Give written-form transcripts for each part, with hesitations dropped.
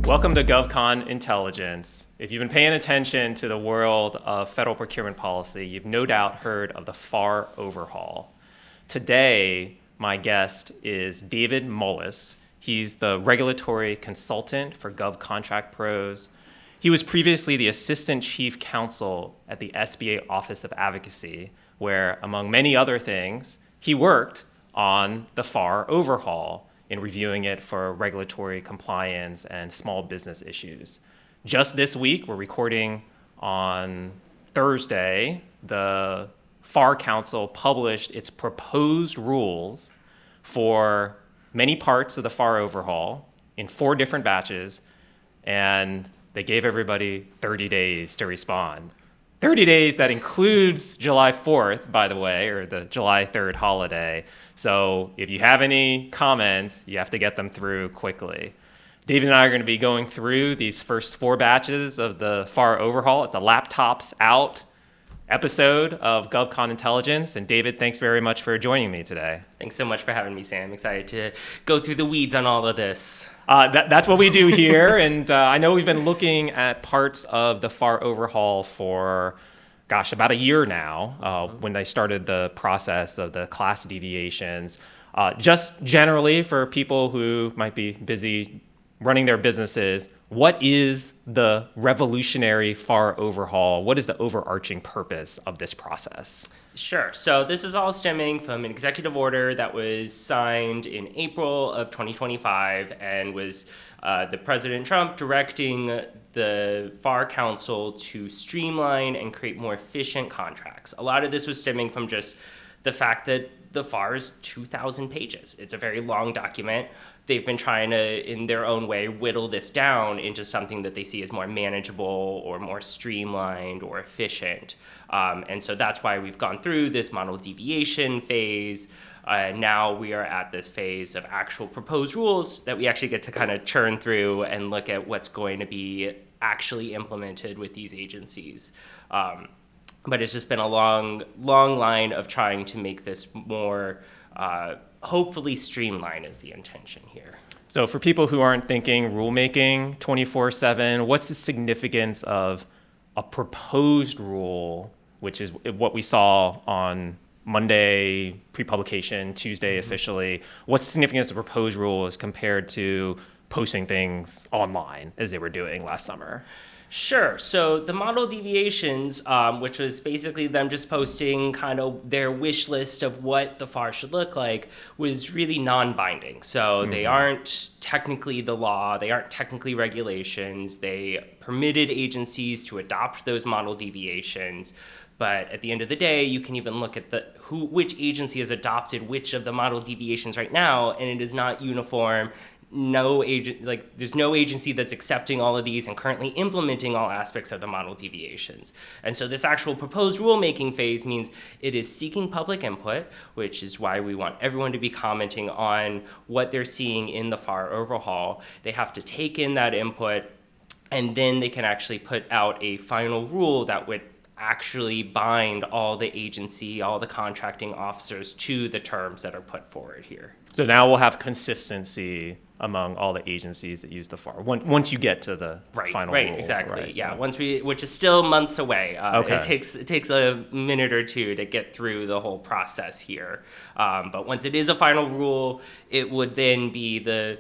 Welcome to GovCon Intelligence. If you've been paying attention to the world of federal procurement policy, you've no doubt heard of the FAR Overhaul. Today, my guest is David Mullis. He's the regulatory consultant for Gov Contract Pros. He was previously the assistant chief counsel at the SBA Office of Advocacy, where, among many other things, he worked on the FAR Overhaul in reviewing it for regulatory compliance and small business issues. Just this week, we're recording on Thursday, the FAR Council published its proposed rules for many parts of the FAR Overhaul in 4 different batches, and they gave everybody 30 days to respond. 30 days, that includes July 4th, by the way, or the July 3rd holiday. So if you have any comments, you have to get them through quickly. David and I are going to be going through these first 4 batches of the FAR Overhaul. It's a laptops out episode of GovCon Intelligence. And David, thanks very much for joining me today. Thanks so much for having me, Sam. Excited to go through the weeds on all of this. That's what we do here. And I know we've been looking at parts of the FAR Overhaul for, about a year now, when they started the process of the class deviations. Just generally for people who might be busy running their businesses, what is the revolutionary FAR Overhaul? What is the overarching purpose of this process? Sure. So this is all stemming from an executive order that was signed in April of 2025 and was the President Trump directing the FAR Council to streamline and create more efficient contracts. A lot of this was stemming from just the fact that the FAR is 2,000 pages. It's a very long document. They've been trying to, in their own way, whittle this down into something that they see as more manageable or more streamlined or efficient. And so that's why we've gone through this model deviation phase. Now we are at this phase of actual proposed rules that we actually get to kind of churn through and look at what's going to be actually implemented with these agencies. But it's just been a long line of trying to make this more hopefully streamlined is the intention here. So for people who aren't thinking rulemaking 24/7, what's the significance of a proposed rule, which is what we saw on Monday pre-publication, Tuesday officially? What's the significance of the proposed rule as compared to posting things online as they were doing last summer? Sure. So the model deviations, which was basically them just posting kind of their wish list of what the FAR should look like, was really non-binding. So they aren't technically the law. They aren't technically regulations. They permitted agencies to adopt those model deviations. But at the end of the day, you can even look at which agency has adopted which of the model deviations right now, and it is not uniform. There's no agency that's accepting all of these and currently implementing all aspects of the model deviations. And so this actual proposed rulemaking phase means it is seeking public input, which is why we want everyone to be commenting on what they're seeing in the FAR Overhaul. They have to take in that input, and then they can actually put out a final rule that would actually bind all the contracting officers to the terms that are put forward here. So now we'll have consistency among all the agencies that use the FAR once you get to the final rule. Right, exactly. Right, yeah, which is still months away. Okay. It takes a minute or two to get through the whole process here. But once it is a final rule, it would then be the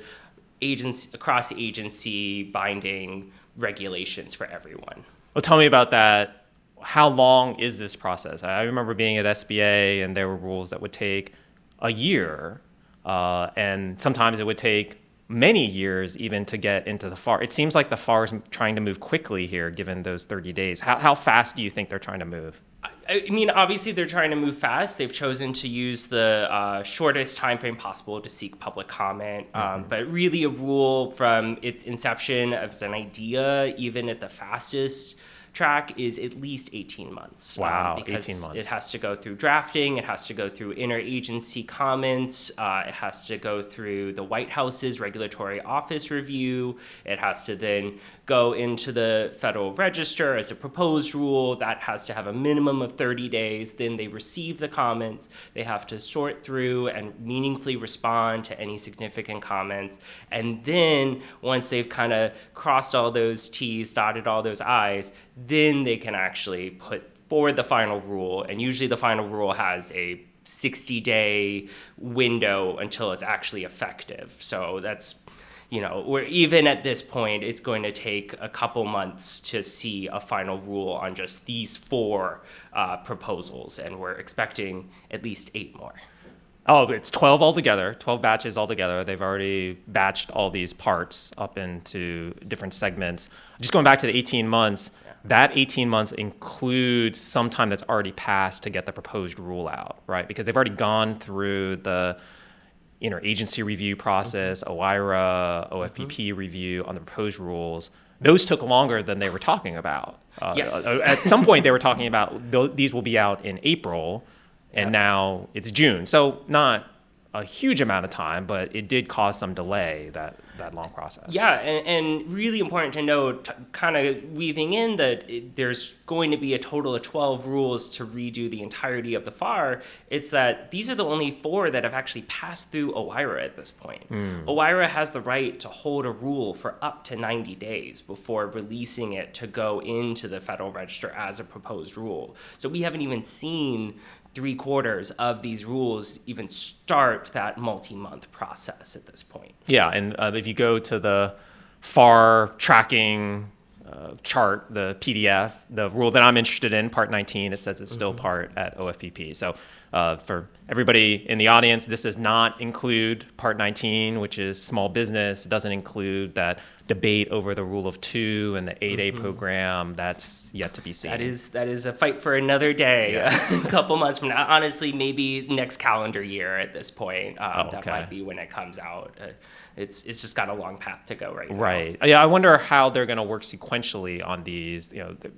cross-agency binding regulations for everyone. Well, tell me about that. How long is this process? I remember being at SBA and there were rules that would take a year, and sometimes it would take many years even to get into the FAR. It seems like the FAR is trying to move quickly here given those 30 days. How fast do you think they're trying to move? I mean, obviously they're trying to move fast. They've chosen to use the shortest time frame possible to seek public comment. But really a rule from its inception as an idea, even at the fastest track is at least 18 months. Wow, because 18 months. it has to go through drafting, it has to go through interagency comments, it has to go through the White House's regulatory office review, it has to then go into the Federal Register as a proposed rule. That has to have a minimum of 30 days. Then they receive the comments. They have to sort through and meaningfully respond to any significant comments. And then once they've kind of crossed all those T's, dotted all those I's, then they can actually put forward the final rule. And usually the final rule has a 60-day window until it's actually effective. So that's, we're even at this point, it's going to take a couple months to see a final rule on just these 4 proposals, and we're expecting at least 8 more. Oh, it's 12 altogether, 12 batches altogether. They've already batched all these parts up into different segments. Just going back to the 18 months, that 18 months includes some time that's already passed to get the proposed rule out, right? Because they've already gone through the interagency review process, OIRA, OFPP review on the proposed rules. Those took longer than they were talking about. Yes. At some point, they were talking about these will be out in April, and now it's June. So not a huge amount of time, but it did cause some delay, that long process. Yeah, and really important to note, kind of weaving in that there's going to be a total of 12 rules to redo the entirety of the FAR. It's that these are the only 4 that have actually passed through OIRA at this point. OIRA has the right to hold a rule for up to 90 days before releasing it to go into the Federal Register as a proposed rule. So we haven't even seen 3/4 of these rules even start that multi-month process at this point. Yeah, and if you go to the FAR tracking chart, the PDF, the rule that I'm interested in, Part 19, it says it's still part at OFPP. So for everybody in the audience, this does not include Part 19, which is small business. It doesn't include that debate over the Rule of 2 and the 8A program. That's yet to be seen. That is a fight for another day, a couple months from now. Honestly, maybe next calendar year at this point. That might be when it comes out. It's just got a long path to go right now. Right. Yeah, I wonder how they're going to work sequentially on these.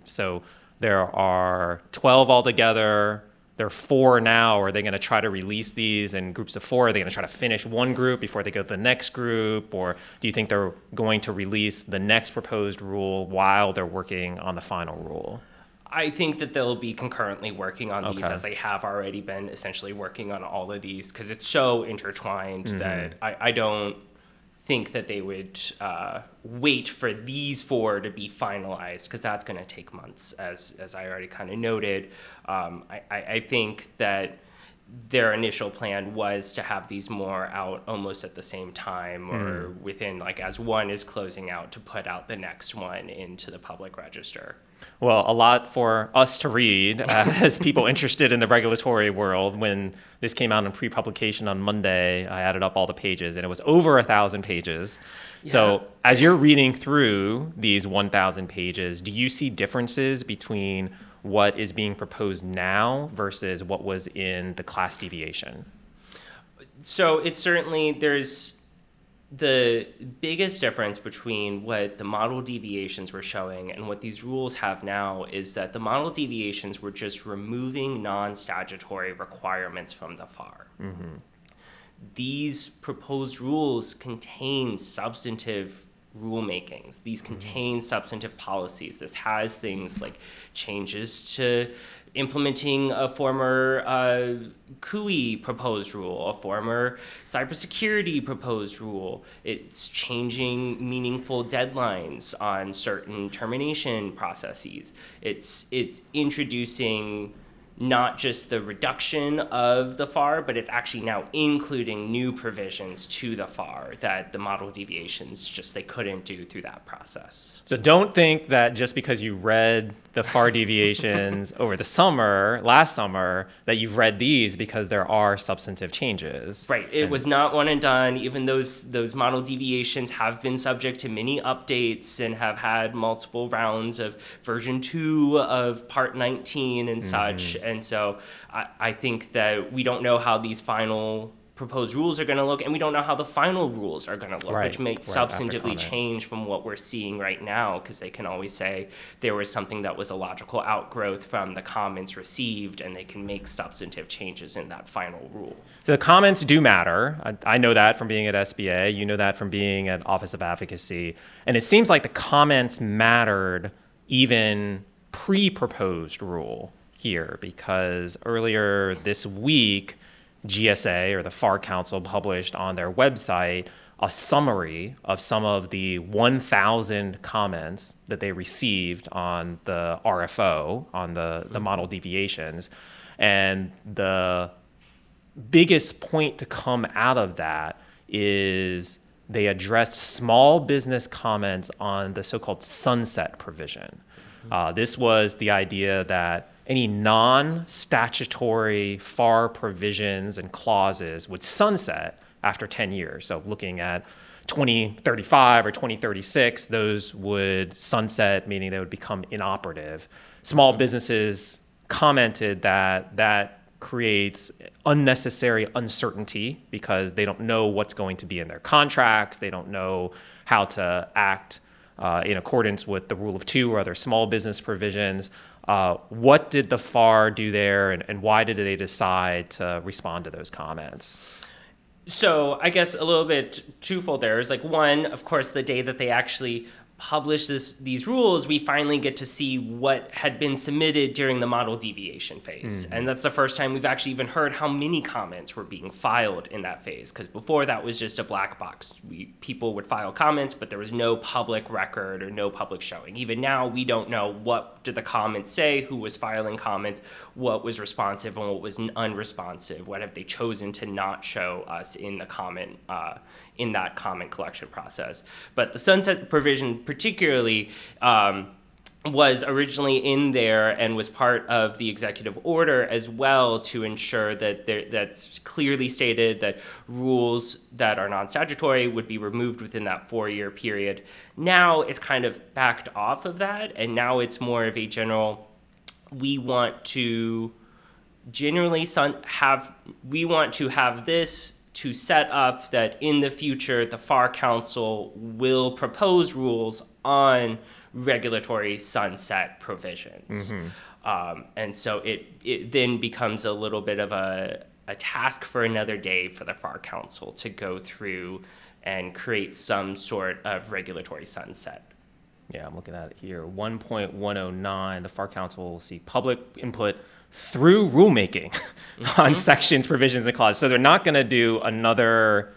So there are 12 altogether. There are 4 now. Are they going to try to release these in groups of 4? Are they going to try to finish one group before they go to the next group? Or do you think they're going to release the next proposed rule while they're working on the final rule? I think that they'll be concurrently working on these as they have already been essentially working on all of these, because it's so intertwined that I don't think that they would wait for these 4 to be finalized, because that's going to take months, as I already kind of noted. I think that their initial plan was to have these more out almost at the same time, or within, as one is closing out, to put out the next one into the public register. Well, a lot for us to read as people interested in the regulatory world. When this came out in pre-publication on Monday, I added up all the pages, and it was over 1,000 pages. Yeah. So as you're reading through these 1,000 pages, do you see differences between what is being proposed now versus what was in the class deviation? So it's certainly, there's the biggest difference between what the model deviations were showing and what these rules have now is that the model deviations were just removing non-statutory requirements from the FAR. These proposed rules contain substantive rulemakings. These contain substantive policies. This has things like changes to implementing a former CUI proposed rule, a former cybersecurity proposed rule. It's changing meaningful deadlines on certain termination processes. It's introducing not just the reduction of the FAR, but it's actually now including new provisions to the FAR that the model deviations they couldn't do through that process. So don't think that just because you read the FAR deviations over the last summer, that you've read these because there are substantive changes. Right. It was not one and done. Even those model deviations have been subject to many updates and have had multiple rounds of version 2 of Part 19 and such. And so I think that we don't know how these final proposed rules are going to look, and we don't know how the final rules are going to look, which may substantively change from what we're seeing right now, because they can always say there was something that was a logical outgrowth from the comments received, and they can make substantive changes in that final rule. So the comments do matter. I know that from being at SBA. You know that from being at Office of Advocacy. And it seems like the comments mattered even pre-proposed rule here, because earlier this week, GSA, or the FAR Council, published on their website a summary of some of the 1,000 comments that they received on the RFO, on the model deviations. And the biggest point to come out of that is they addressed small business comments on the so-called sunset provision. This was the idea that any non-statutory FAR provisions and clauses would sunset after 10 years. So looking at 2035 or 2036, those would sunset, meaning they would become inoperative. Small businesses commented that that creates unnecessary uncertainty because they don't know what's going to be in their contracts. They don't know how to act in accordance with the rule of two or other small business provisions. What did the FAR do there, and why did they decide to respond to those comments? So I guess a little bit twofold there is like, one, of course, the day that they actually publish these rules, we finally get to see what had been submitted during the model deviation phase. And that's the first time we've actually even heard how many comments were being filed in that phase, because before that was just a black box. People would file comments, but there was no public record or no public showing. Even now, we don't know what did the comments say, who was filing comments, what was responsive and what was unresponsive, what have they chosen to not show us in the comment in that comment collection process. But the sunset provision particularly was originally in there and was part of the executive order as well, to ensure that that's clearly stated that rules that are non-statutory would be removed within that 4-year period. Now it's kind of backed off of that, and now it's more of a general, we want to have this to set up that in the future, the FAR Council will propose rules on regulatory sunset provisions. And so it then becomes a little bit of a task for another day for the FAR Council to go through and create some sort of regulatory sunset. Yeah, I'm looking at it here. 1.109, the FAR Council will see public input through rulemaking on sections, provisions, and clauses. So they're not going to do another,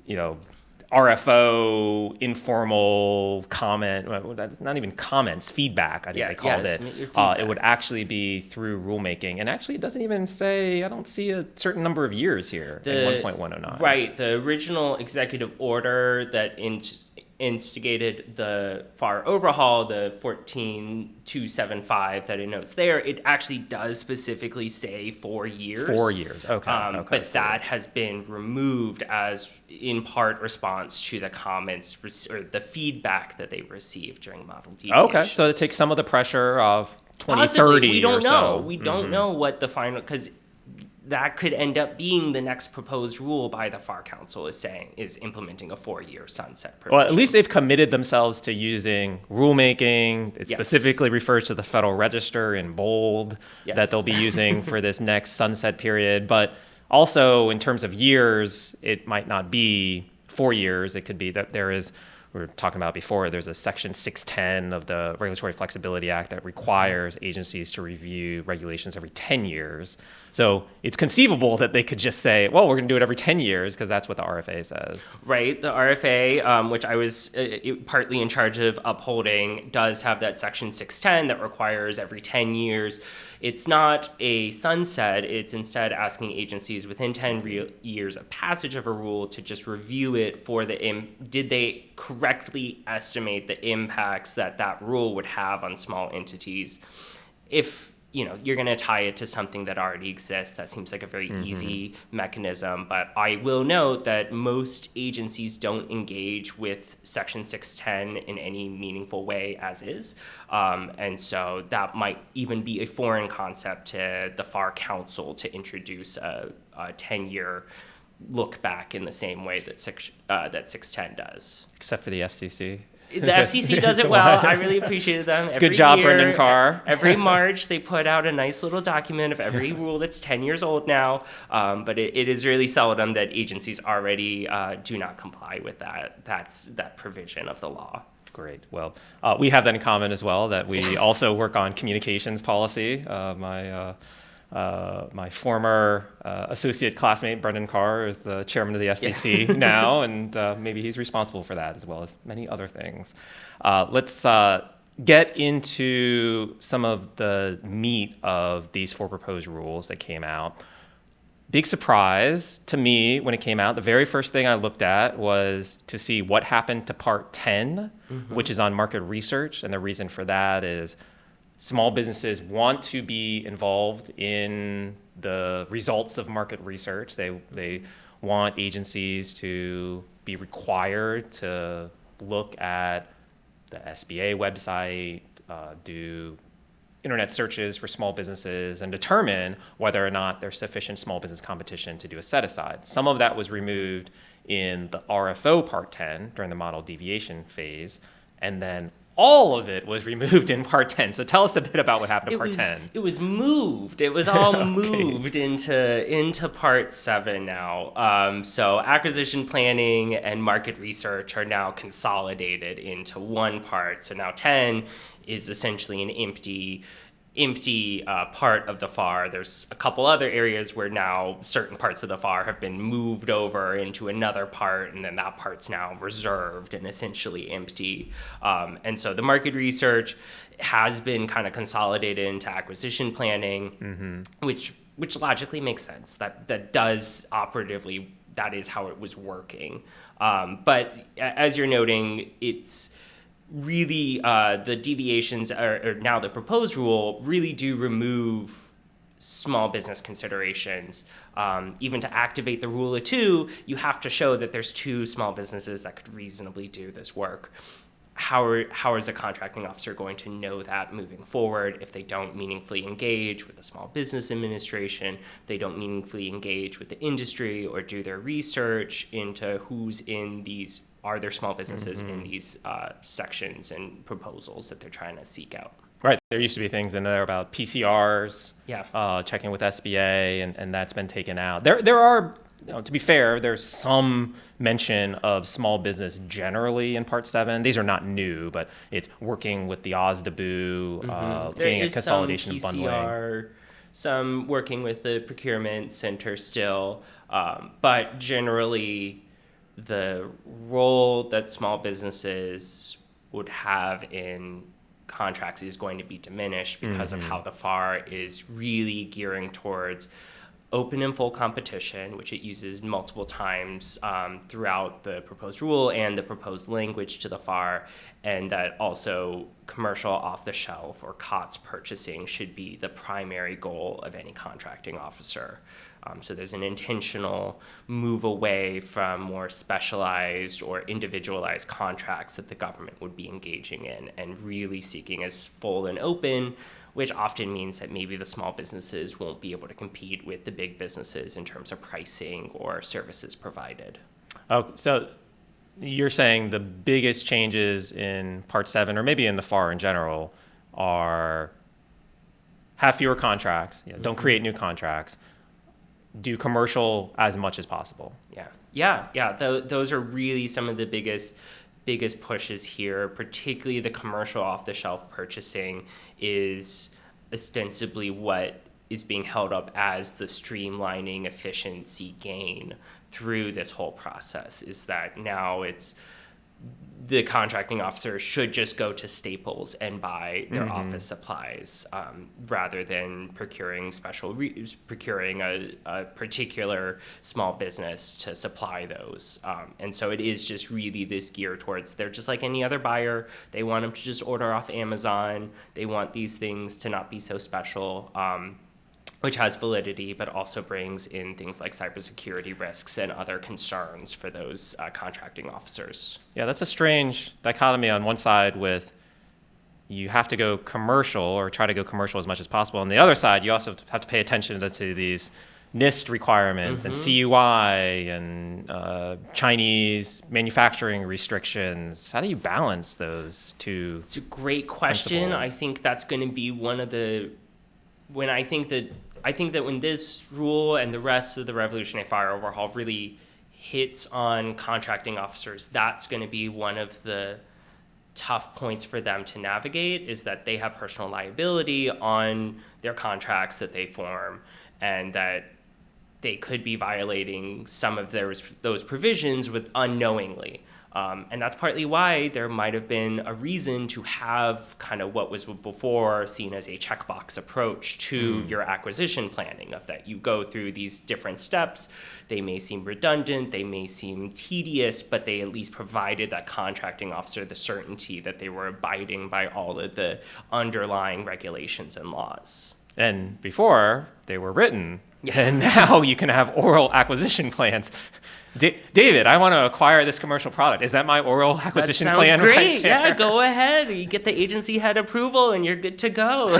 RFO informal comment. Well, that's not even comments, feedback, I think they called it. It would actually be through rulemaking. And actually, it doesn't even say, I don't see a certain number of years here in 1.109. Right. The original executive order that instigated the FAR Overhaul, the 14275 that it notes there, it actually does specifically say 4 years. 4 years, okay. But that has been removed as in part response to the comments or the feedback that they received during model deviations. Okay, so it takes some of the pressure of 2030 Possibly. We don't or know. so. We don't know what the final, because that could end up being the next proposed rule by the FAR Council is implementing a 4-year sunset provision. Well, at least they've committed themselves to using rulemaking. It specifically refers to the Federal Register in bold that they'll be using for this next sunset period. But also in terms of years, it might not be 4 years. It could be that we were talking about before, there's a section 610 of the Regulatory Flexibility Act that requires agencies to review regulations every 10 years. So it's conceivable that they could just say, well, we're going to do it every 10 years because that's what the RFA says. Right. The RFA, which I was partly in charge of upholding, does have that section 610 that requires every 10 years. It's not a sunset. It's instead asking agencies within 10 years of passage of a rule to just review it for did they correctly estimate the impacts that rule would have on small entities. If you're going to tie it to something that already exists, that seems like a very easy mechanism. But I will note that most agencies don't engage with Section 610 in any meaningful way as is. And so that might even be a foreign concept to the FAR Council to introduce a 10-year look back in the same way that 610 does. Except for the FCC. The FCC does it well. I really appreciated them. Good job, Brendan Carr. Every March, they put out a nice little document of every rule that's 10 years old now. But it is really seldom that agencies already do not comply with that provision of the law. Great. Well, we have that in common as well, that we also work on communications policy. My former associate classmate, Brendan Carr, is the chairman of the FCC now, and maybe he's responsible for that as well as many other things. Let's get into some of the meat of these 4 proposed rules that came out. Big surprise to me when it came out. The very first thing I looked at was to see what happened to Part 10, which is on market research. And the reason for that is small businesses want to be involved in the results of market research. They want agencies to be required to look at the SBA website, do internet searches for small businesses, and determine whether or not there's sufficient small business competition to do a set-aside. Some of that was removed in the RFO Part 10 during the model deviation phase, and then all of it was removed in Part 10. So tell us a bit about what happened to Part 10. It was moved. It was all moved into Part 7 now. So acquisition planning and market research are now consolidated into one part. So now 10 is essentially an empty part of the FAR. There's a couple other areas where now certain parts of the FAR have been moved over into another part, and then that part's now reserved and essentially empty. And so the market research has been kind of consolidated into acquisition planning, which logically makes sense. That does operatively, that is how it was working. But as you're noting, it's really the deviations or now the proposed rule really do remove small business considerations. Even to activate the rule of 2, you have to show that there's 2 small businesses that could reasonably do this work. How is a contracting officer going to know that moving forward if they don't meaningfully engage with the Small Business Administration, if they don't meaningfully engage with the industry or do their research into who's in these, are there small businesses in these sections and proposals that they're trying to seek out? Right. There used to be things in there about PCRs, checking with SBA, and that's been taken out. There are, to be fair, there's some mention of small business generally in Part 7. These are not new, but it's working with the OSDBU, getting a consolidation some bundling. PCR, some working with the procurement center still, but generally the role that small businesses would have in contracts is going to be diminished because of how the FAR is really gearing towards open and full competition, which it uses multiple times throughout the proposed rule and the proposed language to the FAR, and that also commercial off-the-shelf or COTS purchasing should be the primary goal of any contracting officer. So there's an intentional move away from more specialized or individualized contracts that the government would be engaging in and really seeking as full and open, which often means that maybe the small businesses won't be able to compete with the big businesses in terms of pricing or services provided. Oh, so you're saying the biggest changes in Part 7, or maybe in the FAR in general, are have fewer contracts, don't create new contracts, do commercial as much as possible. Yeah. Those are really some of the biggest pushes here, particularly the commercial off-the-shelf purchasing is ostensibly what is being held up as the streamlining efficiency gain through this whole process, is that now it's the contracting officer should just go to Staples and buy their office supplies rather than procuring a particular small business to supply those. And so it is just really this gear towards, they're just like any other buyer. They want them to just order off Amazon. They want these things to not be so special, which has validity, but also brings in things like cybersecurity risks and other concerns for those contracting officers. Yeah, that's a strange dichotomy on one side with you have to go commercial or try to go commercial as much as possible. On the other side, you also have to pay attention to these NIST requirements and CUI and Chinese manufacturing restrictions. How do you balance those two? It's a great question. Principles? I think that's going to be one of the I think that when this rule and the rest of the revolutionary FAR overhaul really hits on contracting officers, that's going to be one of the tough points for them to navigate, is that they have personal liability on their contracts that they form, and that they could be violating some of those provisions unknowingly. And that's partly why there might have been a reason to have kind of what was before seen as a checkbox approach to your acquisition planning, of that you go through these different steps. They may seem redundant, they may seem tedious, but they at least provided that contracting officer the certainty that they were abiding by all of the underlying regulations and laws. And before, they were written. Yes. And now you can have oral acquisition plans. David, I want to acquire this commercial product. Is that my oral acquisition That plan? sounds great. Right there? Yeah, go ahead. You get the agency head approval and you're good to go.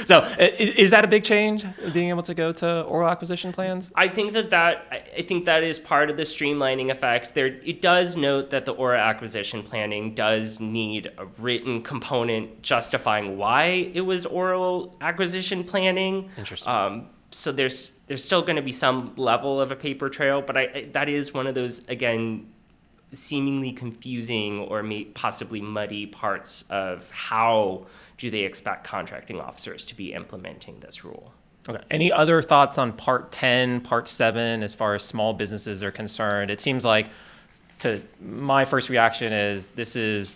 So is that a big change, being able to go to oral acquisition plans? I think that is part of the streamlining effect. It does note that the oral acquisition planning does need a written component justifying why it was oral acquisition planning. Interesting. So there's still going to be some level of a paper trail, but that is one of those, again, seemingly confusing or possibly muddy parts of how do they expect contracting officers to be implementing this rule. Okay. Any other thoughts on Part 10, Part 7, as far as small businesses are concerned? It seems like, my first reaction is this is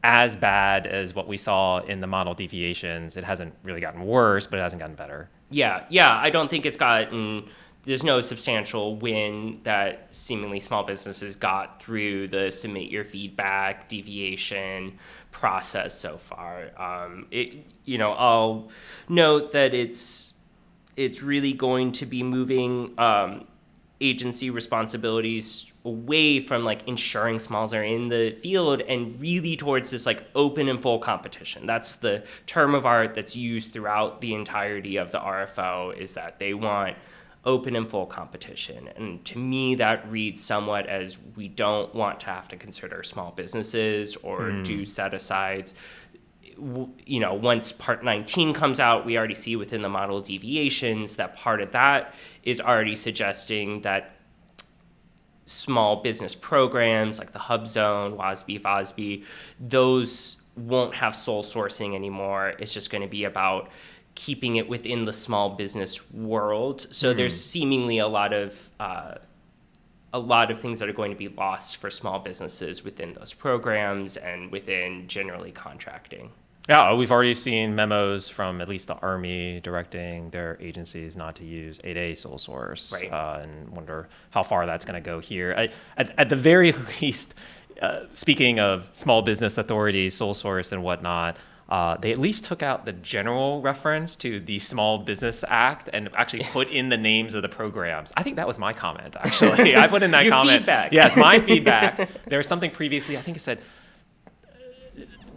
as bad as what we saw in the model deviations. It hasn't really gotten worse, but it hasn't gotten better. Yeah, I don't think there's no substantial win that seemingly small businesses got through the submit your feedback deviation process so far. I'll note that it's really going to be moving agency responsibilities away from ensuring smalls are in the field and really towards this open and full competition. That's the term of art that's used throughout the entirety of the RFO, is that they want open and full competition. And to me, that reads somewhat as we don't want to have to consider small businesses or do set-asides. Once Part 19 comes out, we already see within the model deviations that part of that is already suggesting that small business programs like the Hub Zone, WASB, FOSB, those won't have sole sourcing anymore. It's just going to be about keeping it within the small business world. So there's seemingly a lot of things that are going to be lost for small businesses within those programs and within generally contracting. Yeah, we've already seen memos from at least the Army directing their agencies not to use 8A sole source, right. And wonder how far that's going to go here. At the very least, speaking of small business authorities, sole source and whatnot, they at least took out the general reference to the Small Business Act and actually put in the names of the programs. I think that was my comment, actually. I put in that Your comment. feedback. Yes, my feedback. There was something previously, I think it said,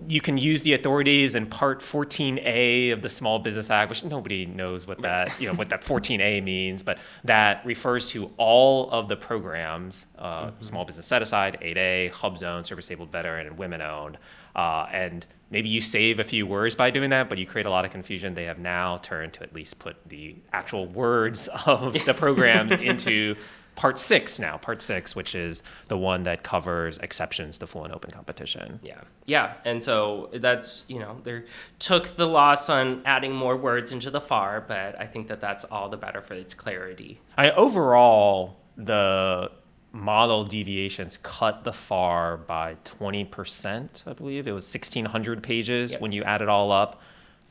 you can use the authorities in Part 14A of the Small Business Act, which nobody knows what that, what that 14A means, but that refers to all of the programs, small business set aside, 8A, Hub Zone, service-disabled veteran, and women-owned. And maybe you save a few words by doing that, but you create a lot of confusion. They have now turned to at least put the actual words of the programs into Part 6 now, Part 6, which is the one that covers exceptions to full and open competition. Yeah. And so that's, they took the loss on adding more words into the FAR, but I think that that's all the better for its clarity. Overall, the model deviations cut the FAR by 20%, I believe. It was 1,600 pages when you add it all up.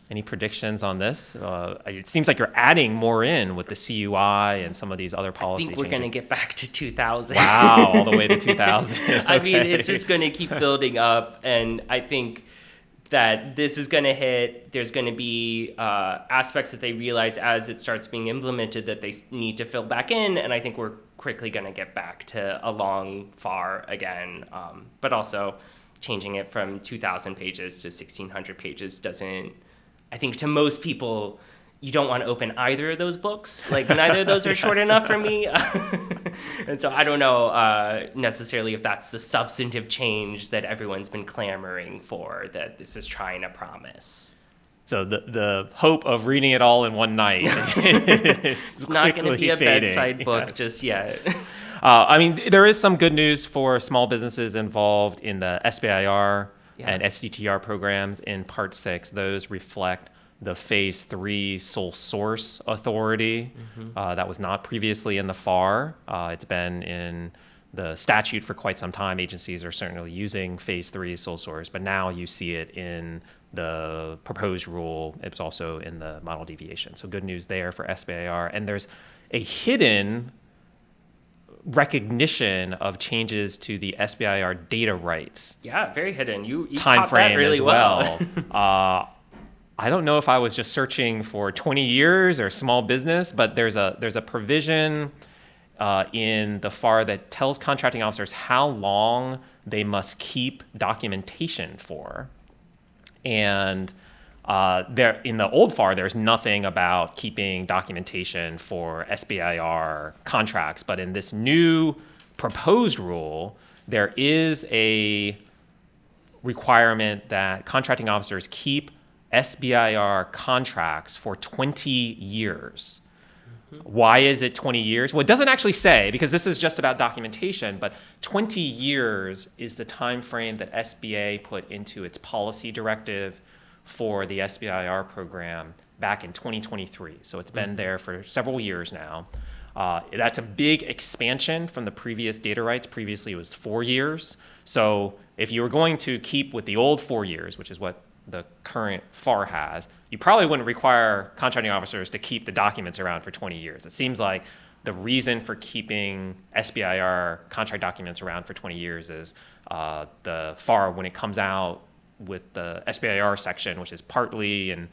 Any predictions on this? It seems like you're adding more in with the CUI and some of these other policy changes. I think we're going to get back to 2,000. Wow, all the way to 2,000. Okay. I mean, it's just going to keep building up, and I think that this is going to hit. There's going to be aspects that they realize as it starts being implemented that they need to fill back in, and I think we're quickly going to get back to a long FAR again. But also, changing it from 2,000 pages to 1,600 pages doesn't, I think to most people, you don't want to open either of those books. Like, neither of those are short enough for me. And so I don't know necessarily if that's the substantive change that everyone's been clamoring for, that this is trying to promise. So the hope of reading it all in one night it's not going to be a fading. bedside book just yet. I mean, there is some good news for small businesses involved in the SBIR and STTR programs in Part 6. Those reflect the Phase 3 sole source authority that was not previously in the FAR. It's been in the statute for quite some time. Agencies are certainly using Phase 3 sole source, but now you see it in the proposed rule. It's also in the model deviation. So good news there for SBIR. And there's a hidden recognition of changes to the SBIR data rights. Yeah, very hidden. You time caught frame that really as well. I don't know if I was just searching for 20 years or small business, but there's a provision in the FAR that tells contracting officers how long they must keep documentation for. And there in the old FAR, there's nothing about keeping documentation for SBIR contracts. But in this new proposed rule, there is a requirement that contracting officers keep SBIR contracts for 20 years. Why is it 20 years? Well, it doesn't actually say, because this is just about documentation, but 20 years is the time frame that SBA put into its policy directive for the SBIR program back in 2023. So it's been there for several years now. That's a big expansion from the previous data rights. Previously, it was 4 years. So if you were going to keep with the old 4 years, which is what the current FAR has, you probably wouldn't require contracting officers to keep the documents around for 20 years. It seems like the reason for keeping SBIR contract documents around for 20 years is the FAR, when it comes out with the SBIR section, which is partly and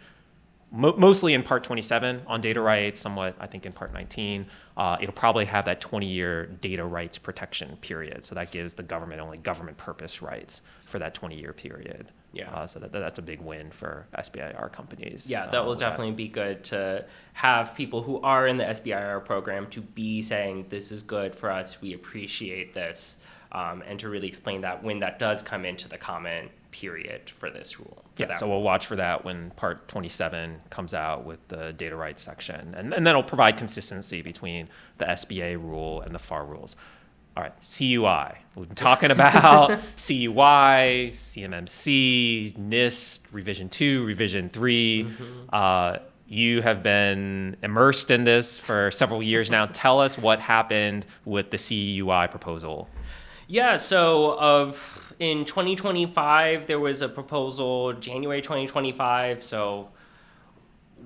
mostly in Part 27 on data rights, somewhat, I think, in Part 19, it'll probably have that 20-year data rights protection period. So that gives the government only government purpose rights for that 20-year period. Yeah. So that's a big win for SBIR companies. Yeah, that will definitely be good to have people who are in the SBIR program to be saying, this is good for us, we appreciate this, and to really explain that when that does come into the comment period for this rule. So we'll watch for that when Part 27 comes out with the data rights section. And then it'll provide consistency between the SBA rule and the FAR rules. All right, CUI. We've been talking about CUI, CMMC, NIST, Revision 2, Revision 3. You have been immersed in this for several years now. Tell us what happened with the CUI proposal. Yeah, so in 2025, there was a proposal, January 2025, so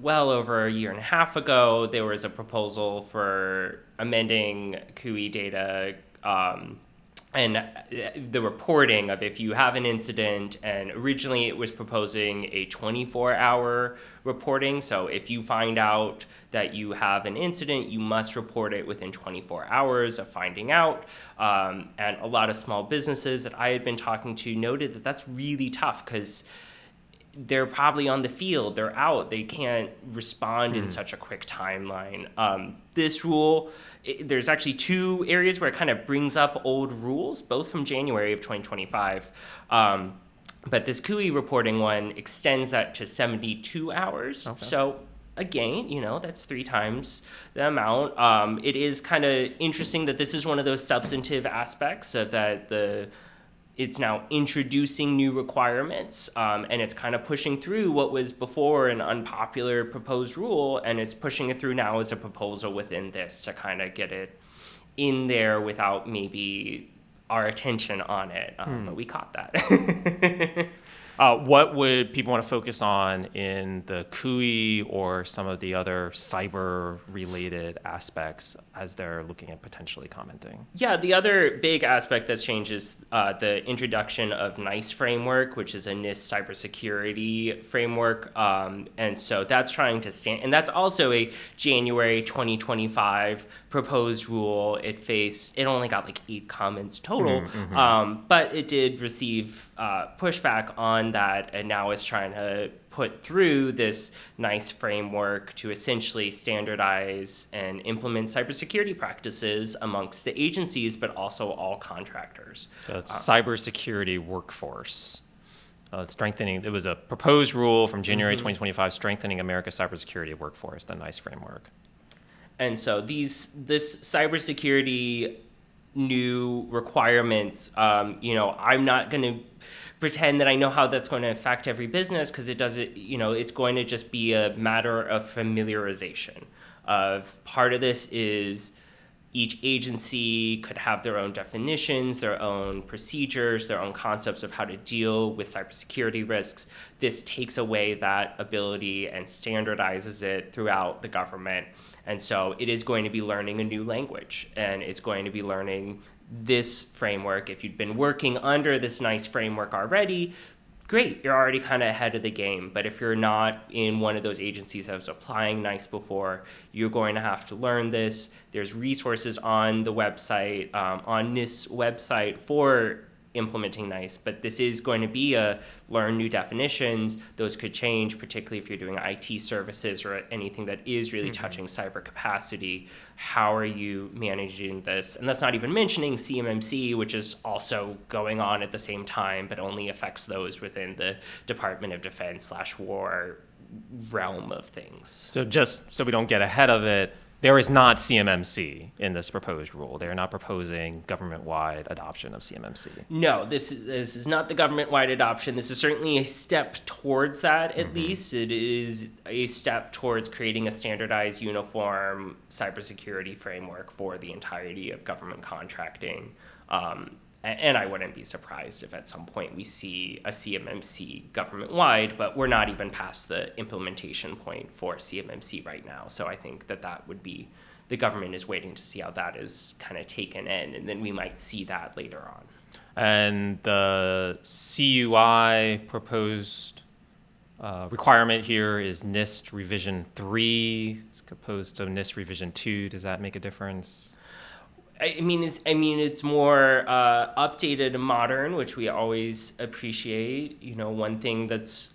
well over a year and a half ago, there was a proposal for amending CUI data and the reporting of if you have an incident, and originally it was proposing a 24-hour reporting. So if you find out that you have an incident, you must report it within 24 hours of finding out. And a lot of small businesses that I had been talking to noted that that's really tough because they're probably on the field, they're out, they can't respond in such a quick timeline. This rule, there's actually two areas where it kind of brings up old rules, both from January of 2025. But this CUI reporting one extends that to 72 hours. Okay. So again, that's 3 times the amount. It is kind of interesting that this is one of those substantive aspects of that it's now introducing new requirements, and it's kind of pushing through what was before an unpopular proposed rule, and it's pushing it through now as a proposal within this to kind of get it in there without maybe our attention on it. But we caught that. What would people want to focus on in the CUI or some of the other cyber-related aspects as they're looking at potentially commenting? Yeah, the other big aspect that's changed is the introduction of NICE framework, which is a NIST cybersecurity framework. And so that's trying to stand, and that's also a January 2025 proposed rule, it only got like 8 comments total, but it did receive pushback on that, and now it's trying to put through this nice framework to essentially standardize and implement cybersecurity practices amongst the agencies, but also all contractors. So it's cybersecurity workforce. Strengthening. It was a proposed rule from January 2025, strengthening America's cybersecurity workforce, the NICE framework. And so this cybersecurity new requirements, I'm not going to pretend that I know how that's going to affect every business, because it doesn't, it's going to just be a matter of familiarization. Part of this is each agency could have their own definitions, their own procedures, their own concepts of how to deal with cybersecurity risks. This takes away that ability and standardizes it throughout the government. And so it is going to be learning a new language, and it's going to be learning this framework. If you've been working under this NICE framework already, great, you're already kind of ahead of the game. But if you're not in one of those agencies that was applying NICE before, you're going to have to learn this. There's resources on the website, on NIST website for implementing NICE, but this is going to be a learn new definitions. Those could change, particularly if you're doing IT services or anything that is really touching cyber capacity. How are you managing this? And that's not even mentioning CMMC, which is also going on at the same time, but only affects those within the Department of Defense /War realm of things. So just so we don't get ahead of it, there is not CMMC in this proposed rule. They're not proposing government-wide adoption of CMMC. No, this is not the government-wide adoption. This is certainly a step towards that, at least. It is a step towards creating a standardized, uniform cybersecurity framework for the entirety of government contracting. And I wouldn't be surprised if at some point we see a CMMC government-wide, but we're not even past the implementation point for CMMC right now. So I think that would be, the government is waiting to see how that is kind of taken in, and then we might see that later on. And the CUI proposed requirement here is NIST Revision 3 as opposed to NIST Revision 2. Does that make a difference? I mean, it's more updated and modern, which we always appreciate. One thing that's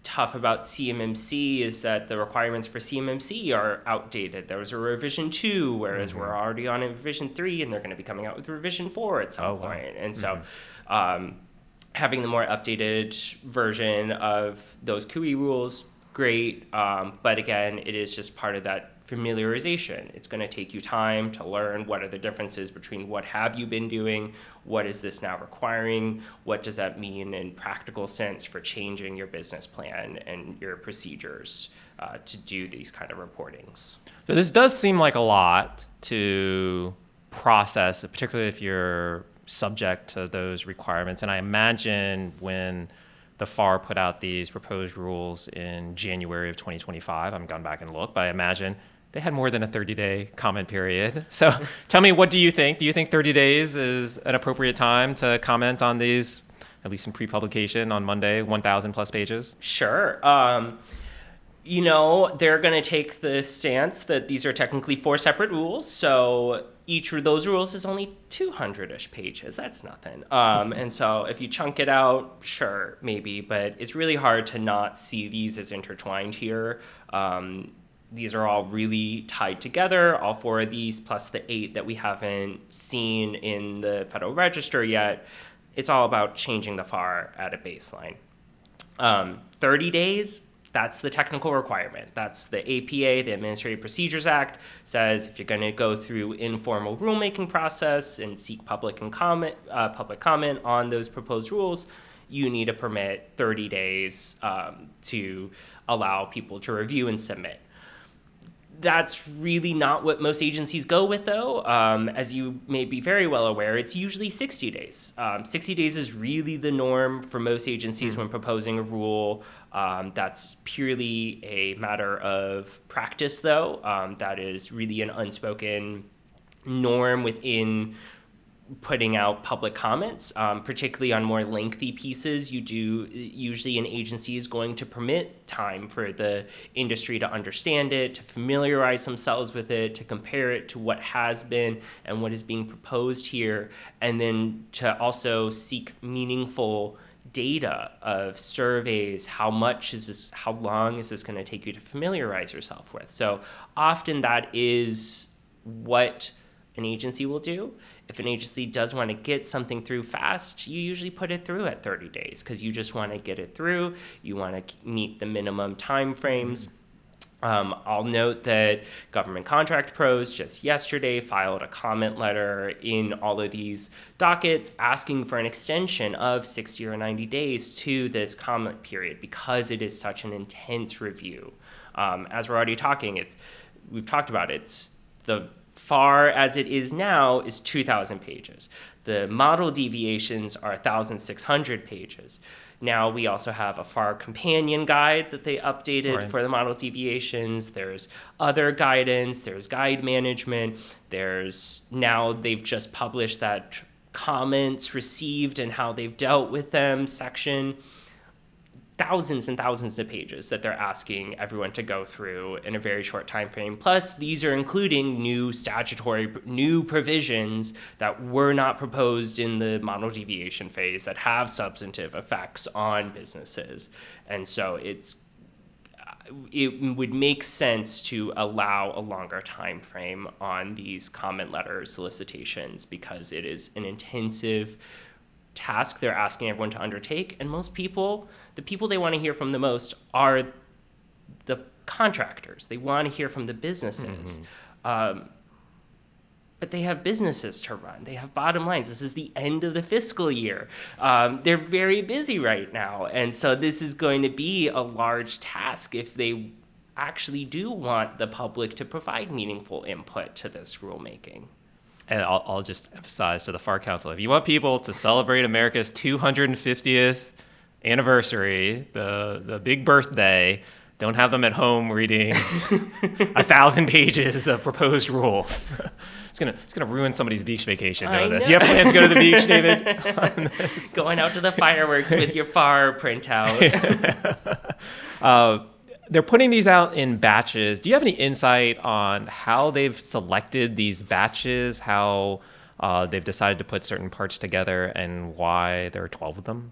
tough about CMMC is that the requirements for CMMC are outdated. There was a Revision 2, whereas we're already on a Revision 3, and they're going to be coming out with Revision 4 at some point. And so having the more updated version of those CUI rules, great. But again, it is just part of that familiarization. It's going to take you time to learn what are the differences between what have you been doing, what is this now requiring, what does that mean in practical sense for changing your business plan and your procedures to do these kind of reportings. So this does seem like a lot to process, particularly if you're subject to those requirements. And I imagine when the FAR put out these proposed rules in January of 2025, I haven't gone back and looked, but I imagine they had more than a 30-day comment period. So tell me, what do you think? Do you think 30 days is an appropriate time to comment on these, at least in pre-publication on Monday, 1,000 plus pages? Sure. They're going to take the stance that these are technically 4 separate rules. So each of those rules is only 200-ish pages. That's nothing. And so if you chunk it out, sure, maybe. But it's really hard to not see these as intertwined here. These are all really tied together, all 4 of these, plus the 8 that we haven't seen in the Federal Register yet. It's all about changing the FAR at a baseline. 30 days, that's the technical requirement. That's the APA, the Administrative Procedures Act, says if you're going to go through informal rulemaking process and seek public comment on those proposed rules, you need to permit 30 days to allow people to review and submit. That's really not what most agencies go with, though. As you may be very well aware, it's usually 60 days. 60 days is really the norm for most agencies when proposing a rule. That's purely a matter of practice, though. That is really an unspoken norm within putting out public comments, particularly on more lengthy pieces. Usually an agency is going to permit time for the industry to understand it, to familiarize themselves with it, to compare it to what has been and what is being proposed here, and then to also seek meaningful data of surveys. How long is this going to take you to familiarize yourself with? So often that is what an agency will do. If an agency does want to get something through fast, you usually put it through at 30 days because you just want to get it through. You want to meet the minimum timeframes. I'll note that Government Contract Pros just yesterday filed a comment letter in all of these dockets asking for an extension of 60 or 90 days to this comment period because it is such an intense review. As we're already talking, we've talked about it. It's the FAR as it is now is 2,000 pages. The model deviations are 1,600 pages. Now we also have a FAR companion guide that they updated for the model deviations. There's other guidance. There's guide management. They've just published that comments received and how they've dealt with them section. Thousands and thousands of pages that they're asking everyone to go through in a very short time frame. Plus, these are including new provisions that were not proposed in the model deviation phase that have substantive effects on businesses. And so it would make sense to allow a longer time frame on these comment letter solicitations because it is an intensive task they're asking everyone to undertake, and the people they want to hear from the most are the contractors. They want to hear from the businesses. But they have businesses to run. They have bottom lines. This is the end of the fiscal year. They're very busy right now, and so this is going to be a large task if they actually do want the public to provide meaningful input to this rulemaking. And I'll just emphasize to the FAR Council, if you want people to celebrate America's 250th anniversary, the big birthday, don't have them at home reading 1,000 pages of proposed rules. It's gonna ruin somebody's beach vacation doing this. You have plans to go to the beach, David? Going out to the fireworks with your FAR printout. They're putting these out in batches. Do you have any insight on how they've selected these batches, how they've decided to put certain parts together, and why there are 12 of them?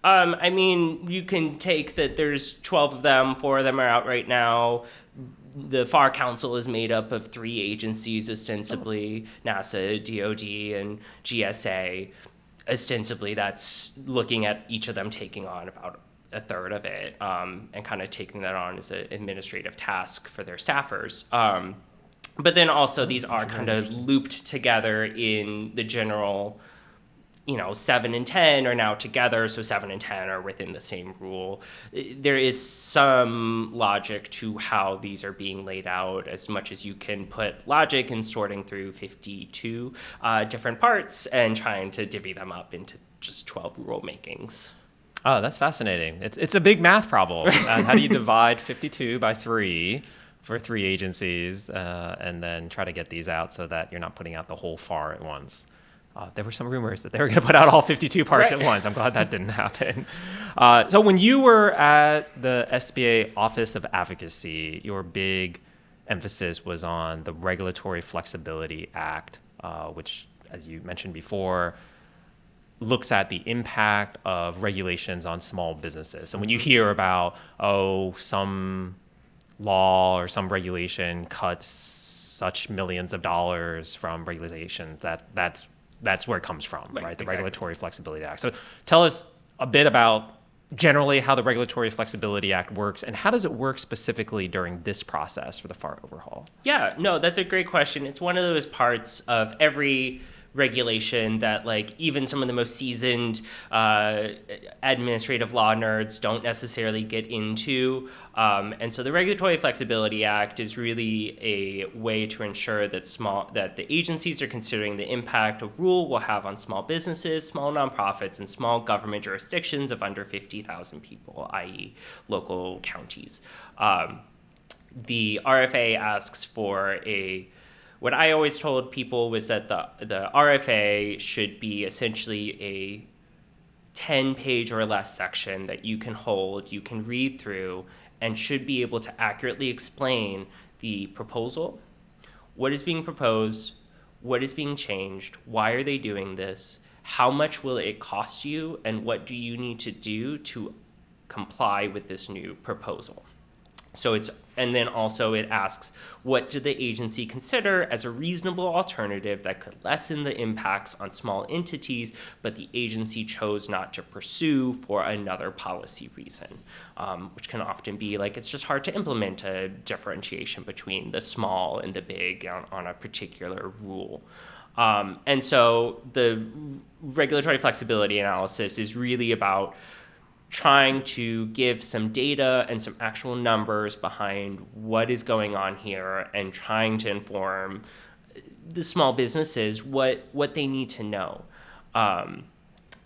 I mean, you can take that there's 12 of them, 4 of them are out right now. The FAR Council is made up of 3 agencies, ostensibly NASA, DOD, and GSA. Ostensibly, that's looking at each of them taking on about a third of it, and kind of taking that on as an administrative task for their staffers. But then also these are kind of looped together in the general, 7 and 10 are now together, so 7 and 10 are within the same rule. There is some logic to how these are being laid out, as much as you can put logic in sorting through 52 different parts and trying to divvy them up into just 12 rulemakings. Oh, that's fascinating. It's a big math problem. How do you divide 52 by 3 for 3 agencies and then try to get these out so that you're not putting out the whole FAR at once? There were some rumors that they were going to put out all 52 parts at once. I'm glad that didn't happen. So when you were at the SBA Office of Advocacy, your big emphasis was on the Regulatory Flexibility Act, which, as you mentioned before, looks at the impact of regulations on small businesses. So when you hear about, some law or some regulation cuts such millions of dollars from regulation, that's where it comes from, right? The Exactly. Regulatory Flexibility Act. So tell us a bit about generally how the Regulatory Flexibility Act works, and how does it work specifically during this process for the FAR overhaul? Yeah, no, that's a great question. It's one of those parts of every regulation that even some of the most seasoned administrative law nerds don't necessarily get into. And so the Regulatory Flexibility Act is really a way to ensure that the agencies are considering the impact a rule will have on small businesses, small nonprofits, and small government jurisdictions of under 50,000 people, i.e. local counties. The RFA asks for a what I always told people was that the RFA should be essentially a 10-page or less section that you can hold, you can read through, and should be able to accurately explain the proposal, what is being proposed, what is being changed, why are they doing this, how much will it cost you, and what do you need to do to comply with this new proposal. And then also it asks, what did the agency consider as a reasonable alternative that could lessen the impacts on small entities, but the agency chose not to pursue for another policy reason, which can often be like, it's just hard to implement a differentiation between the small and the big on a particular rule. And so the regulatory flexibility analysis is really about trying to give some data and some actual numbers behind what is going on here and trying to inform the small businesses what they need to know.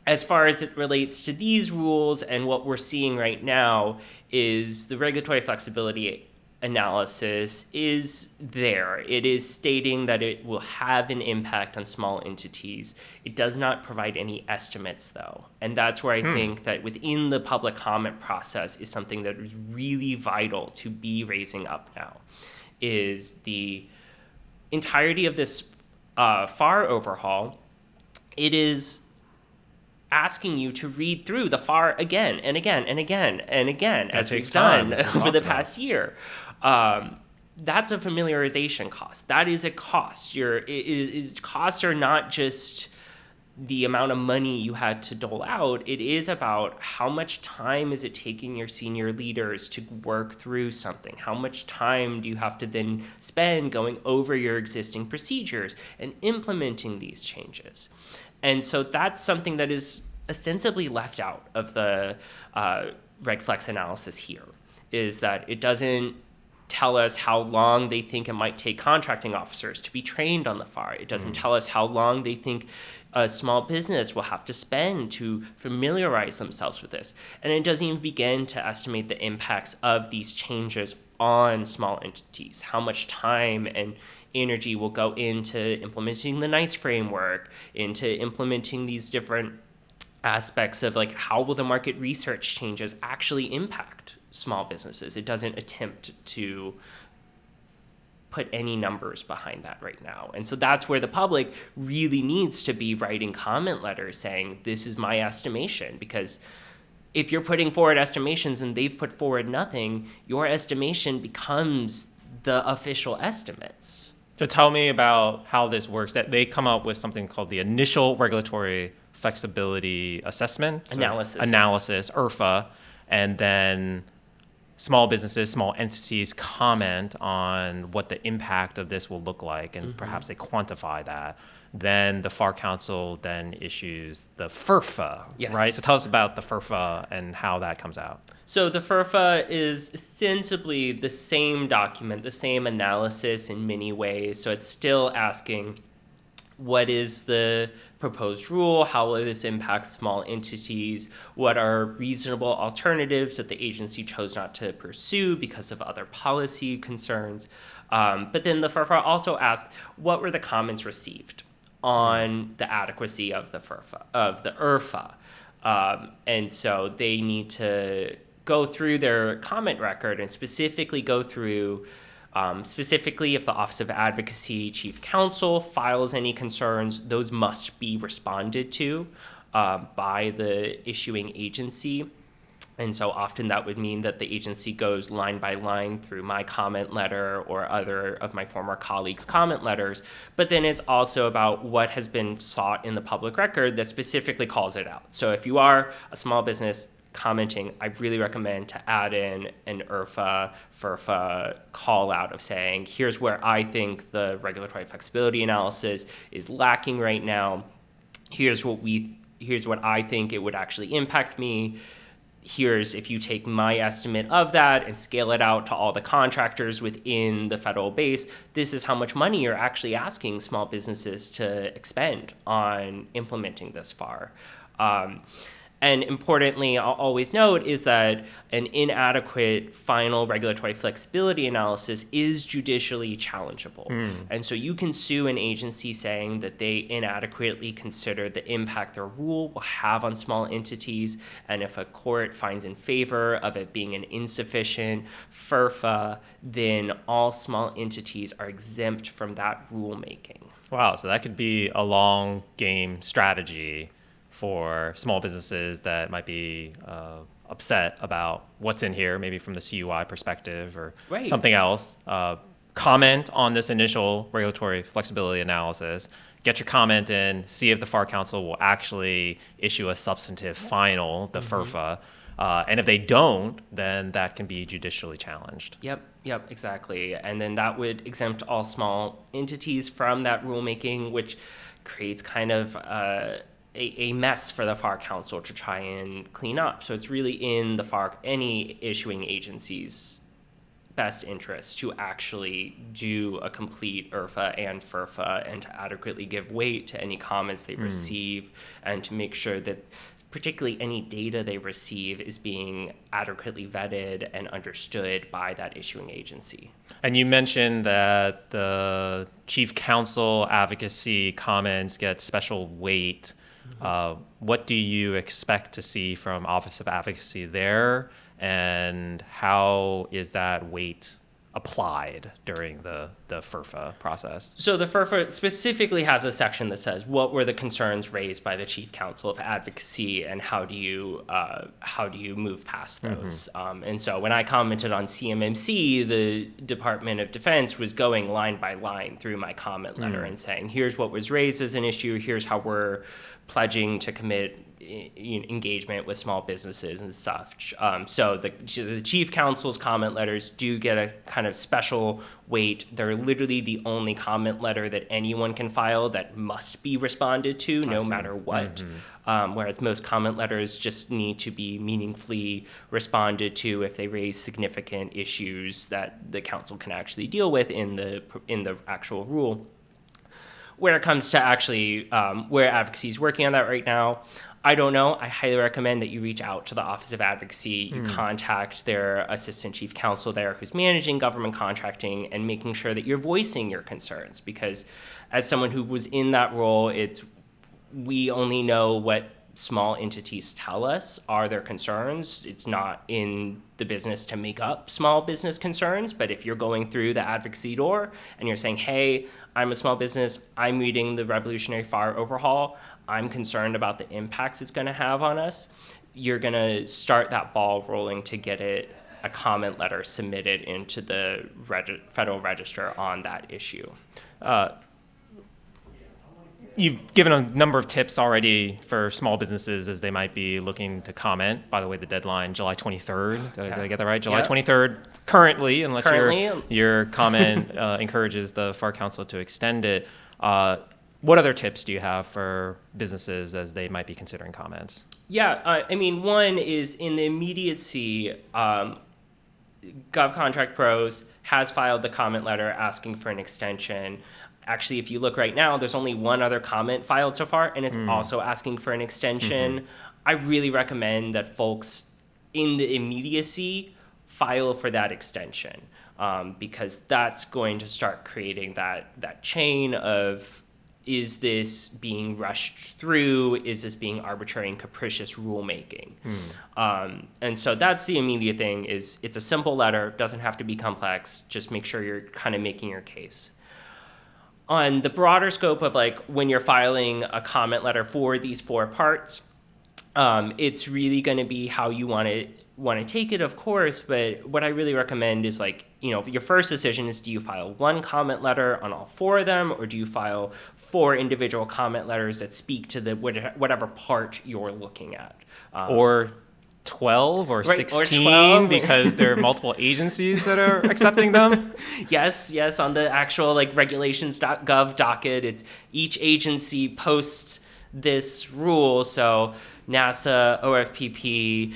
As far as it relates to these rules and what we're seeing right now is the regulatory flexibility analysis is there. It is stating that it will have an impact on small entities. It does not provide any estimates, though. And that's where I think that within the public comment process is something that is really vital to be raising up now, is the entirety of this FAR overhaul. It is asking you to read through the FAR again and again and again and again, that as we've time, done over the past year. That's a familiarization cost. That is a cost. Costs are not just the amount of money you had to dole out. It is about how much time is it taking your senior leaders to work through something? How much time do you have to then spend going over your existing procedures and implementing these changes? And so that's something that is ostensibly left out of the Reg Flex analysis here, is that it doesn't tell us how long they think it might take contracting officers to be trained on the FAR. It doesn't tell us how long they think a small business will have to spend to familiarize themselves with this. And it doesn't even begin to estimate the impacts of these changes on small entities, how much time and energy will go into implementing the NICE framework, into implementing these different aspects of like how will the market research changes actually impact small businesses. It doesn't attempt to put any numbers behind that right now. And so that's where the public really needs to be writing comment letters saying, this is my estimation, because if you're putting forward estimations and they've put forward nothing, your estimation becomes the official estimates. So tell me about how this works. That they come up with something called the Initial Regulatory Flexibility Assessment. Analysis, IRFA, and then small businesses, small entities comment on what the impact of this will look like, and perhaps they quantify that. Then the FAR Council then issues the FRFA, yes. Right? So tell us about the FRFA and how that comes out. So the FRFA is ostensibly the same document, the same analysis in many ways. So it's still asking, what is the proposed rule? How will this impact small entities? What are reasonable alternatives that the agency chose not to pursue because of other policy concerns? But then the FRFA also asks, what were the comments received on the adequacy of the IRFA? And so they need to go through their comment record and specifically go through specifically if the Office of Advocacy Chief Counsel files any concerns, those must be responded to by the issuing agency. And so often that would mean that the agency goes line by line through my comment letter or other of my former colleagues' comment letters. But then it's also about what has been sought in the public record that specifically calls it out. So if you are a small business commenting, I really recommend to add in an IRFA, FRFA call out of saying, here's where I think the regulatory flexibility analysis is lacking right now. Here's what I think it would actually impact me. Here's, if you take my estimate of that and scale it out to all the contractors within the federal base, this is how much money you're actually asking small businesses to expend on implementing this FAR. And importantly, I'll always note is that an inadequate final regulatory flexibility analysis is judicially challengeable. And so you can sue an agency saying that they inadequately consider the impact their rule will have on small entities. And if a court finds in favor of it being an insufficient FRFA, then all small entities are exempt from that rulemaking. Wow, so that could be a long game strategy for small businesses that might be upset about what's in here, maybe from the CUI perspective or something else. Comment on this initial regulatory flexibility analysis, get your comment in, see if the FAR Council will actually issue a substantive final, the FRFA. And if they don't, then that can be judicially challenged. Yep, exactly. And then that would exempt all small entities from that rulemaking, which creates kind of a mess for the FAR Council to try and clean up. So it's really in the FAR, any issuing agency's best interest to actually do a complete IRFA and FRFA and to adequately give weight to any comments they receive and to make sure that particularly any data they receive is being adequately vetted and understood by that issuing agency. And you mentioned that the chief counsel advocacy comments get special weight. What do you expect to see from Office of Advocacy there, and how is that weight applied during the FRFA process? So the FRFA specifically has a section that says what were the concerns raised by the Chief Counsel of Advocacy and how do you move past those? And so when I commented on CMMC, the Department of Defense was going line by line through my comment letter and saying, here's what was raised as an issue, here's how we're pledging to commit engagement with small businesses and stuff. So the Chief Counsel's comment letters do get a kind of special weight. They're literally the only comment letter that anyone can file that must be responded to no matter what. Whereas most comment letters just need to be meaningfully responded to if they raise significant issues that the council can actually deal with in the actual rule. Where it comes to actually where advocacy is working on that right now, I don't know. I highly recommend that you reach out to the Office of Advocacy. You contact their assistant chief counsel there who's managing government contracting and making sure that you're voicing your concerns. Because as someone who was in that role, we only know what small entities tell us are their concerns. It's not in the business to make up small business concerns, but if you're going through the advocacy door and you're saying, hey, I'm a small business, I'm reading the revolutionary FAR Overhaul, I'm concerned about the impacts it's going to have on us, you're going to start that ball rolling to get a comment letter submitted into the Federal Register on that issue. You've given a number of tips already for small businesses as they might be looking to comment. By the way, the deadline, July 23rd. Did I get that right? July 23rd, currently, unless your comment encourages the FAR Council to extend it. What other tips do you have for businesses as they might be considering comments? Yeah, one is in the immediacy, Gov Contract Pros has filed the comment letter asking for an extension. Actually, if you look right now, there's only one other comment filed so far, and it's also asking for an extension. I really recommend that folks in the immediacy file for that extension because that's going to start creating that chain of, is this being rushed through? Is this being arbitrary and capricious rulemaking? And so that's the immediate thing. It's a simple letter, doesn't have to be complex. Just make sure you're kind of making your case. On the broader scope of when you're filing a comment letter for these 4 parts, it's really going to be how you want to take it, of course. But what I really recommend is your first decision is, do you file one comment letter on all 4 of them, or do you file 4 individual comment letters that speak to the whatever part you're looking at, or 12 or 16 or 12. Because there are multiple agencies that are accepting them? Yes. On the actual regulations.gov docket, it's each agency posts this rule. So NASA, OFPP,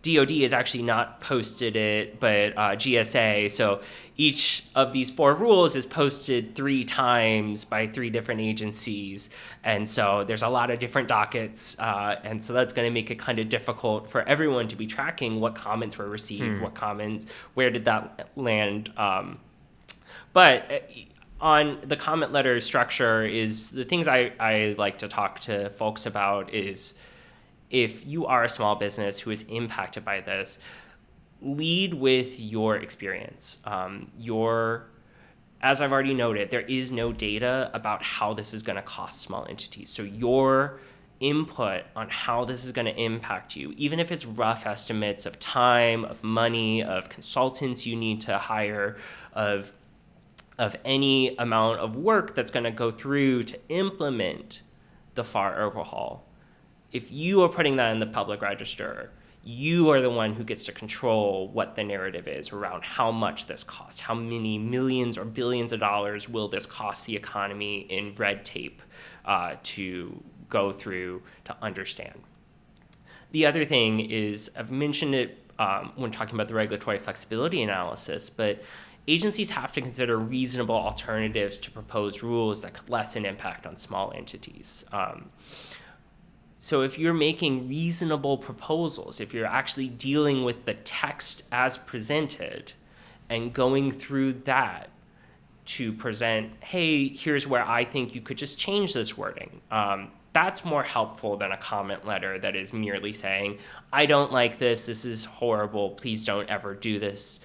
DoD has actually not posted it, but GSA. So each of these 4 rules is posted 3 times by 3 different agencies. And so there's a lot of different dockets. And so that's going to make it kind of difficult for everyone to be tracking what comments were received, what comments, where did that land. But on the comment letter structure is the things I like to talk to folks about is, if you are a small business who is impacted by this, lead with your experience. As I've already noted, there is no data about how this is going to cost small entities. So your input on how this is going to impact you, even if it's rough estimates of time, of money, of consultants you need to hire, of any amount of work that's going to go through to implement the FAR Overhaul, if you are putting that in the public register, you are the one who gets to control what the narrative is around how much this costs, how many millions or billions of dollars will this cost the economy in red tape to go through to understand. The other thing is, I've mentioned it when talking about the regulatory flexibility analysis, but agencies have to consider reasonable alternatives to proposed rules that could lessen impact on small entities. So if you're making reasonable proposals, if you're actually dealing with the text as presented and going through that to present, hey, here's where I think you could just change this wording, that's more helpful than a comment letter that is merely saying, I don't like this is horrible, please don't ever do this.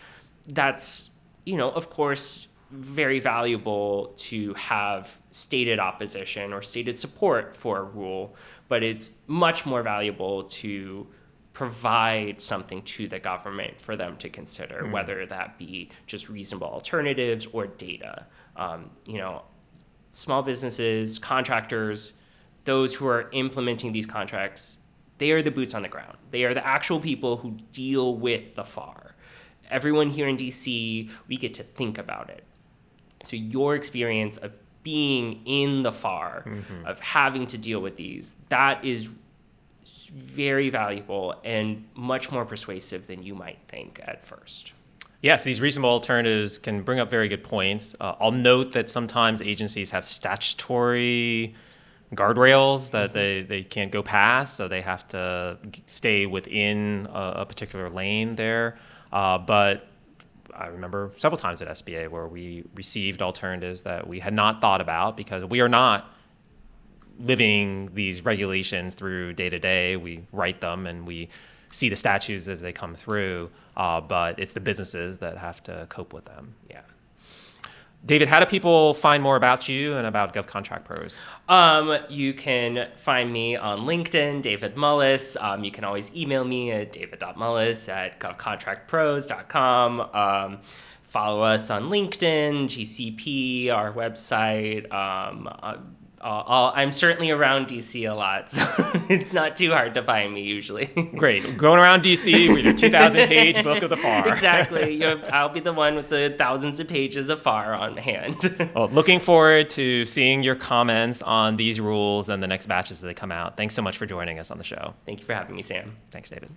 That's, of course, very valuable to have stated opposition or stated support for a rule, but it's much more valuable to provide something to the government for them to consider, whether that be just reasonable alternatives or data. Small businesses, contractors, those who are implementing these contracts, they are the boots on the ground. They are the actual people who deal with the FAR. Everyone here in DC, we get to think about it. So your experience of being in the FAR, of having to deal with these, that is very valuable and much more persuasive than you might think at first. Yes, these reasonable alternatives can bring up very good points. I'll note that sometimes agencies have statutory guardrails that they can't go past, so they have to stay within a particular lane there. But I remember several times at SBA where we received alternatives that we had not thought about because we are not living these regulations through day to day. We write them and we see the statutes as they come through, but it's the businesses that have to cope with them. Yeah. David, how do people find more about you and about Gov Contract Pros? You can find me on LinkedIn, David Mullis. You can always email me at david.mullis@govcontractpros.com. Follow us on LinkedIn, GCP, our website. I'm certainly around DC a lot, so it's not too hard to find me usually. Great. Going around DC with your 2,000-page book of the FAR. Exactly. I'll be the one with the thousands of pages of FAR on hand. Well, looking forward to seeing your comments on these rules and the next batches as they come out. Thanks so much for joining us on the show. Thank you for having me, Sam. Thanks, David.